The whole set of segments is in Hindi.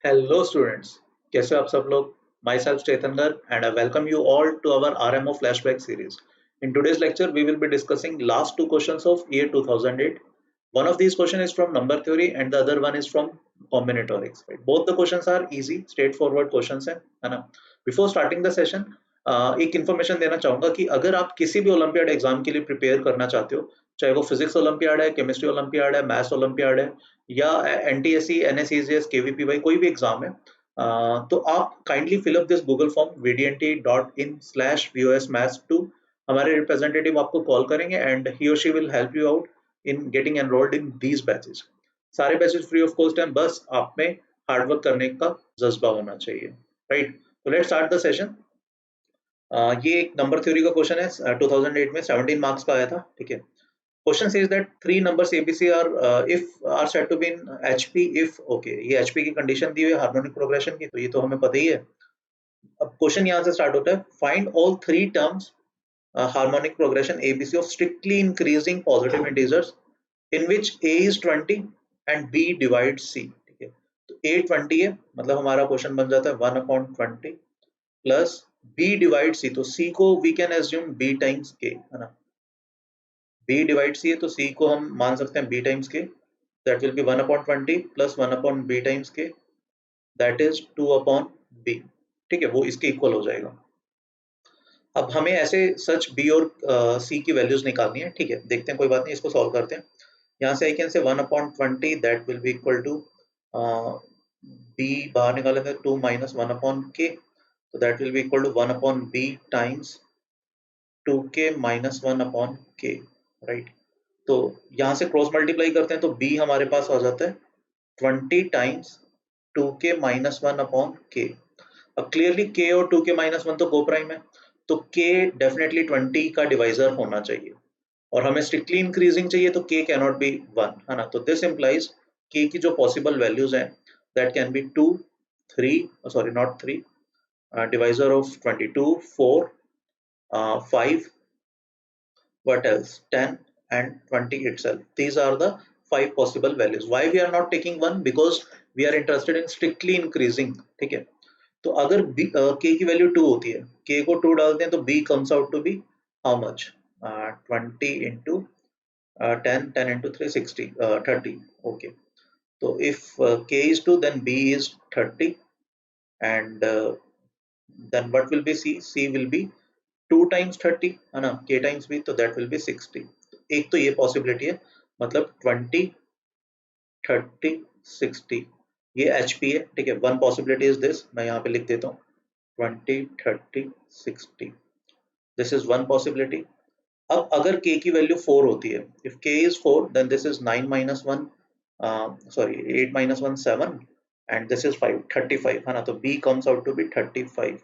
Hello students, कैसे हो आप सब लोग? Myself Chetan Garg and I welcome you all to our RMO flashback series. In today's lecture, we will be discussing last two questions of year 2008. One of these questions is from number theory and the other one is from combinatorics. Right? Both the questions are easy, straightforward questions है ना? Before starting the session, एक इन्फॉर्मेशन देना चाहूंगा कि अगर आप किसी भी ओलंपियाड एग्जाम के लिए प्रिपेयर करना चाहते हो, चाहे वो फिजिक्स ओलंपियाड है, केमिस्ट्री ओलंपियाड है, मैथ्स ओलंपियाड है या एनटीएससी, एनएसईजीएस, केवीपीवाई कोई भी एग्जाम है, तो आप kindly fill up this Google form vdnt.in/vosmaths2। हमारे रिप्रेजेंटेटिव आपको कॉल करेंगे एंड ही और she will help you out in getting enrolled in these batches. सारे बैचेस फ्री ऑफ कॉस्ट हैं, बस आप में हार्डवर्क करने का जज्बा होना चाहिए। राइट, तो लेट्स स्टार्ट द सेशन। ये एक नंबर थ्योरी का क्वेश्चन है, 2008 में 17 मार्क्स का आया था। ठीक है, question says that three numbers ABC are said to be in HP if okay, ये HP की कंडीशन दी हुई है हार्मोनिक प्रोग्रेशन की, तो ये तो हमें पता ही है। अब क्वेश्चन यहाँ से स्टार्ट होता है, find all three terms harmonic progression ABC of strictly increasing positive integers in which A is 20 and B divides C। ठीक है, तो A 20 है, मतलब हमारा क्वेश्चन बन जाता है 1/20 प्लस B डिवाइड C, तो C को we can assume B times A है ना। B डिवाइड C है तो C को हम मान सकते हैं B times K, that will be 1/20 plus 1/B times K, that is 2/B। ठीक है, वो इसके इक्वल हो जाएगा। अब हमें ऐसे सच B और C की वैल्यूज निकालनी है। ठीक है, देखते हैं, कोई बात नहीं, इसको सॉल्व करते हैं। यहाँ से आई can say 1/20 that will be equal to B बाहर निकालेंगे 2 minus 1/K, तो that will be equal to 1/B times 2K minus 1/K। Right, तो यहाँ से क्रॉस मल्टीप्लाई करते हैं तो B हमारे पास आ जाता है 20 टाइम्स 2K minus 1/K। अब क्लियरली K और 2K minus 1 तो को प्राइम है, तो K डेफिनेटली 20 का डिवाइजर होना चाहिए और हमें स्ट्रिक्टली इंक्रीजिंग चाहिए, तो K कैन नॉट बी 1 है ना। तो दिस इंप्लाइज K की जो पॉसिबल वैल्यूज हैं that can be 2, 3, sorry not 3, divisor of 22, 4, 5, what else, 10 and 20 itself. These are the 5 possible values. Why we are not taking 1? Because we are interested in strictly increasing। ठीक है, तो अगर k की वैल्यू 2 होती है, k को 2 डालते हैं तो b comes out to be how much? 20 into 10, 10 into 3, 60, 30। okay, so if k is 2 then b is 30 and then what will be c? C will be 2 times 30 है ना, k times b, तो that will be 60। एक तो ये पॉसिबिलिटी है, मतलब 20, 30, 60, ये HP है। ठीक है, वन पॉसिबिलिटी इज दिस, मैं यहाँ पे लिख देता हूँ 20, 30, 60, दिस इज वन पॉसिबिलिटी। अब अगर k की वैल्यू 4 होती है, if k is 4 then this is 9 minus 1, sorry 8 minus 1 7 and this is 5, 35 है ना, तो b comes out to be 35।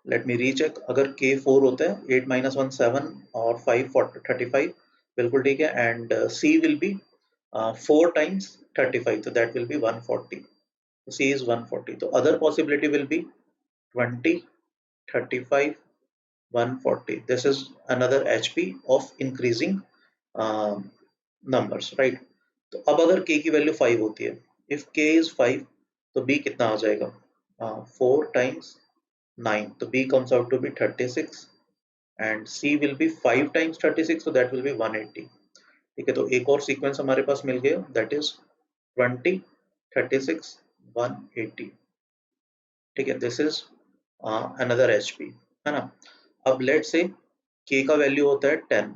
Let me recheck, अगर k 4 होता है 8 minus 1 7 और 5 35, बिल्कुल ठीक है, and c will be 4 times 35, तो दैट विल बी 140, तो c is 140। तो other possibility will be 20, 35, 140। This is another HP of increasing numbers. Right, तो अब अगर k की वैल्यू 5 होती है, इफ k is 5 तो b कितना आ जाएगा? 4 times 9, तो b comes out to be 36 and c will be 5 times 36, so that will be 180। ठीक है, तो एक और सीक्वेंस हमारे पास मिल गया, दैट इज 20, 36, 180। ठीक है, दिस इज अनदर HP है ना। अब लेट से k का वैल्यू होता है 10,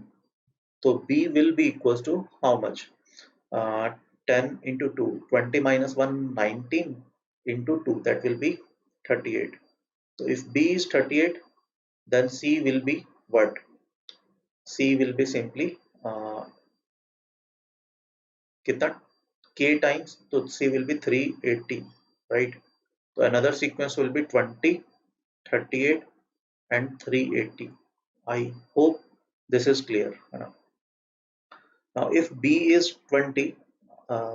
तो b will be equals to how much? 10 into 2, 20 minus 1 19 into 2, that will be 38। so if b is 38 then c will be what? C will be simply कितना? K times, तो C will be 380, right? So another sequence will be 20, 38 and 380। I hope this is clear है ना। Now if B is 20,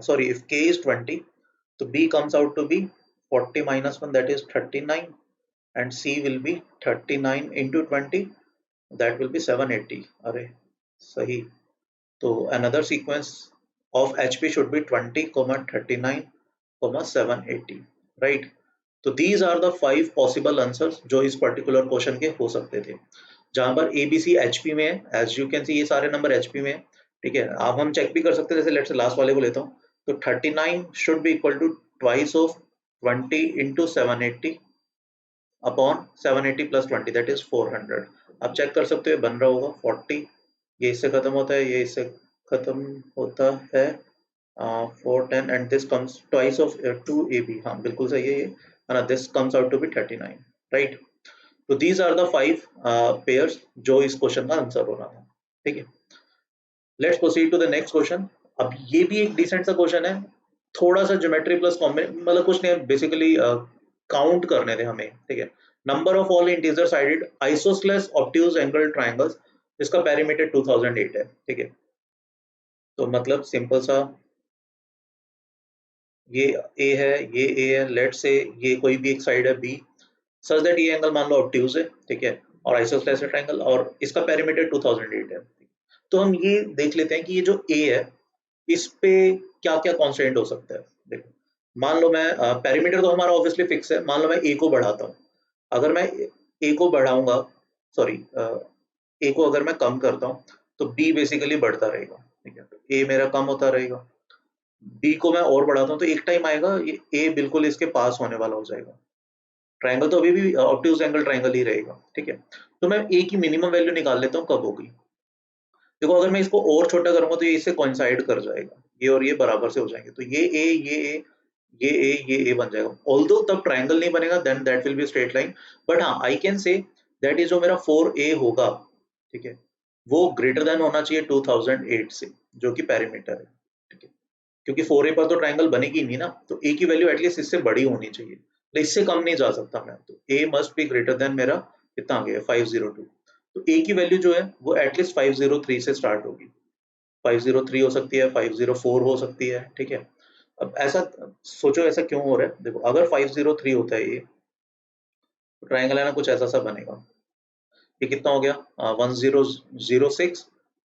sorry, if K is 20, so B comes out to be 40 minus 1, that is 39, and C will be 39 into 20, that will be 780। अरे सही, तो another sequence of HP should be 20, 39, 780, right. तो these are the 5 possible answers जो इस पर्टिकुलर क्वेश्चन के हो सकते थे, जहां पर ABC HP में है, एज यू कैन सी ये सारे नंबर HP में है, ठीक है। अब हम चेक भी कर सकते हैं, जैसे लेट्स से लास्ट वाले को लेता हूँ, तो 39 should be equal to twice of 20 into 780 upon 780 plus 20 that is 400। आप चेक कर सकते हो बन रहा होगा 40, ये इससे खत्म होता है, ये इससे खत्म होता है, 410 and this comes twice of 2AB, हाँ बिल्कुल सही है ये, ना this comes out to be 39, right. तो दीज आर द 5 पेयर्स जो इस क्वेश्चन का आंसर होना था, ठीक है। Let's proceed to the next question. अब ये भी एक डिसेंट सा क्वेश्चन है, थोड़ा सा ज्योमेट्री प्लस मतलब कुछ नहीं, बेसिकली काउंट करने थे हमें, ठीक है। Number of all integer sided isosceles obtuse angle triangles, इसका पेरीमीटर 2008 है, ठीक है। तो मतलब सिंपल सा, ये ए है, ये ए है, लेट से ये कोई भी एक साइड है बी, सच दैट ये एंगल मान लो ऑब्ट्यूज है, ठीक है, और आइसोसेलेस ट्रायंगल, और इसका पेरीमीटर 2008 है। तो हम ये देख लेते हैं कि ये जो ए है, इस पे क्या क्या कॉन्स्टेंट हो सकता है। देखो, मान लो मैं पेरीमीटर तो हमारा ऑब्वियसली फिक्स है, मान लो मैं ए को बढ़ाता हूँ, अगर मैं ए को बढ़ाऊंगा, सॉरी, ए को अगर मैं कम करता हूँ तो बी बेसिकली बढ़ता रहेगा, ठीक है। तो ए मेरा कम होता रहेगा, बी को मैं और बढ़ाता हूँ तो एक टाइम आएगा ये ए बिल्कुल इसके पास होने वाला हो जाएगा। ट्रायंगल तो अभी भी ऑब्ट्यूज एंगल ट्रायंगल ही रहेगा, ठीक है। तो मैं ए की मिनिमम वैल्यू निकाल लेता हूँ, कब होगी। देखो, अगर मैं इसको और छोटा करूंगा तो ये इससे कोइंसाइड कर जाएगा, ये और ये बराबर से हो जाएंगे, तो ये ए, ये ए, ये ए बन जाएगा। ऑल्दो तब ट्रायंगल नहीं बनेगा, then that will be straight line, but हाँ I can say that is जो मेरा 4A होगा, ठीक है, वो ग्रेटर देन होना चाहिए 2008 से, जो कि पेरीमीटर है, ठीक है। क्योंकि 4A पर तो ट्रायंगल बनेगी नहीं ना, तो ए की वैल्यू एटलीस्ट इससे बड़ी होनी चाहिए, तो इससे कम नहीं जा सकता मैं, तो ए मस्ट बी ग्रेटर देन मेरा कितना आ गया 502। तो ए की वैल्यू जो है वो एटलीस्ट 503 से स्टार्ट होगी, 503 हो सकती है, 504 हो सकती है, ठीक है। अब ऐसा सोचो, ऐसा क्यों हो रहा है, देखो अगर 503 होता है ये, तो ट्रायंगल है ना कुछ ऐसा सा बनेगा, ये कितना हो गया 1006,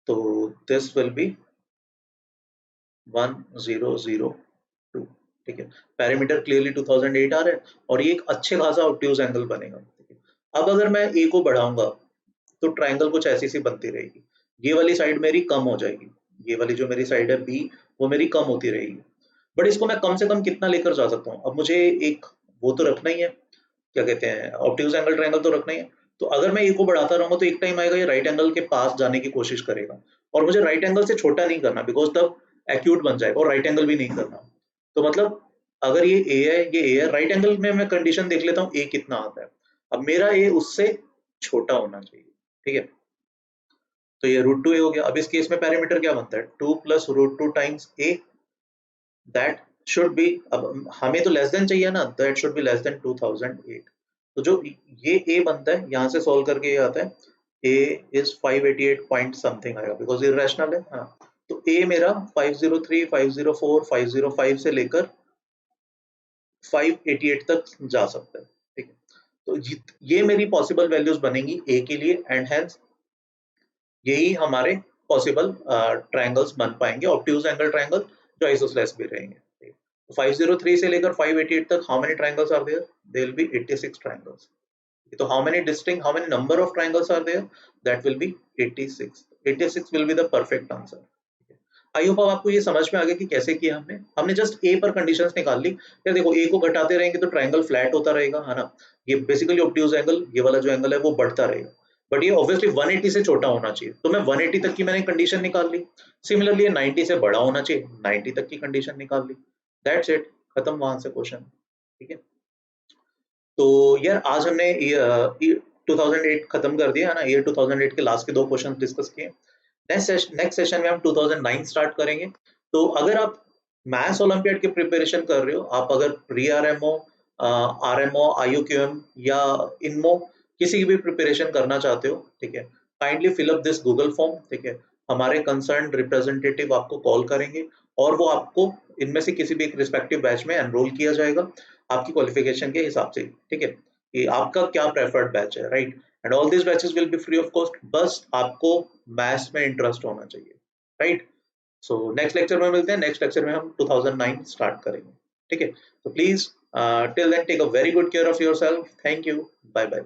तो दिस विल बी 1002, ठीक है। पेरीमीटर क्लियरली 2008 आ रहा है, और ये एक अच्छे खासा ऑब्ट्यूज एंगल बनेगा, ठीक है। अब अगर मैं ए को बढ़ाऊंगा तो ट्रायंगल कुछ ऐसी सी बनती रहेगी, ये वाली साइड मेरी कम हो जाएगी, ये वाली जो मेरी साइड है बी, वो मेरी कम होती रहेगी, बट इसको मैं कम से कम कितना लेकर जा सकता हूँ। अब मुझे एक वो तो रखना ही है, क्या कहते हैं, ऑब्ट्यूज एंगल ट्रायंगल तो रखना ही है। तो अगर मैं ए को बढ़ाता रहूंगा तो एक टाइम आएगा ये राइट एंगल के पास जाने की कोशिश करेगा, और मुझे राइट एंगल से छोटा नहीं करना, बिकॉज तब एक्यूट बन जाएगा, और राइट एंगल भी नहीं करना। तो मतलब अगर ये ए है, ये ए है, राइट एंगल में मैं कंडीशन देख लेता हूँ ए कितना आता है। अब मेरा ए उससे छोटा होना चाहिए, ठीक है। तो ये √2a हो गया। अब इस केस में पैरामीटर क्या बनता है, 2 plus √2 times a, that should be, अब हमें तो लेस देन चाहिए ना, that should be less than 2008। तो जो ये a बनता है, यहाँ से सॉल्व करके ये आता है a इज 588 पॉइंट समथिंग आएगा, बिकॉज इरेशनल है, हाँ। तो a मेरा 503, 504, 505 से लेकर 588 तक जा सकता है, ठीक है। तो ये मेरी पॉसिबल वैल्यूज बनेंगी a के लिए, एंड हेंस यही हमारे पॉसिबल ट्रायंगल्स बन पाएंगे, ऑब्ट्यूज एंगल ट्रायंगल जो आइसोसेलेस भी रहेंगे। 503 से लेकर 588 तक how many triangles are there, there will be 86 triangles. तो how many number of triangles are there, that will be 86। 86 will be the perfect answer. I hope अब आपको ये समझ में आ गया कि कैसे किया हमने हमने जस्ट ए पर कंडीशंस निकाल ली। यार देखो, ए को घटाते रहेंगे तो ट्रायंगल फ्लैट होता रहेगा, है ना। ये बेसिकली ऑब्ट्यूज एंगल, ये वाला जो एंगल है वो बढ़ता रहेगा, बट ये ऑब्वियसली 180 से छोटा होना चाहिए, तो मैं 180 तक की मैंने कंडीशन निकाल ली। सिमिलरली ये 90 से बड़ा होना चाहिए, 90 तक की कंडीशन निकाल ली, दैट्स इट, खत्म वहां से क्वेश्चन, ठीक है। तो यार आज हमने 2008 खत्म कर दिया है ना, ईयर 2008 के लास्ट के 2 क्वेश्चन डिस्कस किए। नेक्स्ट सेशन में हम 2009 स्टार्ट करेंगे। तो अगर आप मैथ्स ओलंपियाड की प्रिपरेशन कर रहे हो, आप अगर प्री आरएमओ, आरएमओ, आईयूक्यूएम या इनमो किसी की भी प्रिपरेशन करना चाहते हो, ठीक है, kindly fill up this Google form, ठीक है। हमारे कंसर्न रिप्रेजेंटेटिव आपको कॉल करेंगे, और वो आपको इनमें से किसी भी एक रिस्पेक्टिव बैच में एनरोल किया जाएगा आपकी क्वालिफिकेशन के हिसाब से, ठीक है, कि आपका क्या प्रेफर्ड बैच है, right. And all this batches will be free of cost, बस आपको मैथ्स में इंटरेस्ट होना चाहिए, राइट। सो नेक्स्ट लेक्चर में मिलते हैं, नेक्स्ट लेक्चर में हम 2009 स्टार्ट करेंगे। ठीक है? तो please till then take a very good care of yourself. Thank you, bye bye.